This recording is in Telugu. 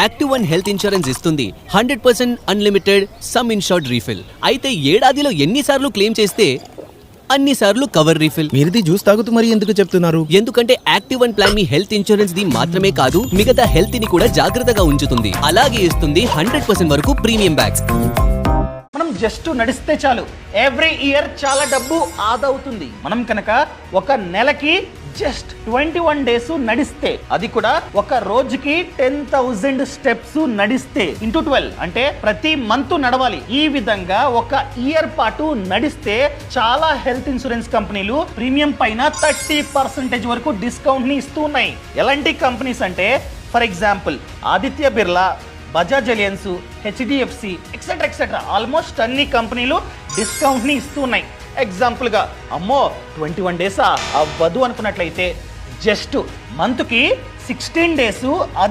యాక్టివ్ వన్ హెల్త్ ఇన్సూరెన్స్ ఇస్తుంది 100% అన్లిమిటెడ్ సమ్ ఇన్షూర్డ్ రీఫిల్. అయితే ఏడాదిలో ఎన్నిసార్లు క్లెయిమ్ చేస్తే అన్నిసార్లు కవర్ రీఫిల్. మీరిది జ్యూస్ తాగుతూ మరి ఎందుకు చెప్తున్నారు? ఎందుకంటే active one plan me health insurance the మాత్రమే కాదు, మిగతా హెల్త్ ని కూడా జాగ్రత్తగా ఉంచుతుంది. అలాగే ఇస్తుంది 100% వరకు ప్రీమియం బ్యాక్స్. మనం జస్ట్ నడిస్తే చాలు ఎవ్రీ ఇయర్ చాలా డబ్బు ఆదా అవుతుంది. మనం కనుక ఒక నెలకి జస్ట్ 21 డేస్ నడిస్తే, అది కూడా ఒక రోజుకి 10,000 స్టెప్స్ నడిస్తే ఇంటూ 12 అంటే ప్రతి మంత్ నడవాలి. ఈ విధంగా ఒక ఇయర్ పాటు నడిస్తే చాలా హెల్త్ ఇన్సూరెన్స్ కంపెనీలు ప్రీమియం పైన 30% వరకు డిస్కౌంట్ ని ఇస్తూ ఉన్నాయి. ఎలాంటి కంపెనీస్ అంటే for example Aditya Birla, Bajaj Allianz, HDFC etcetera almost అన్ని కంపెనీలు డిస్కౌంట్ ని ఇస్తున్నాయి. ఎగ్జాంపుల్ గా అమ్మో 21 డేసా అవ్వదు అనుకున్నట్లయితే జస్ట్ మంత్ కి 16 డేస్, అది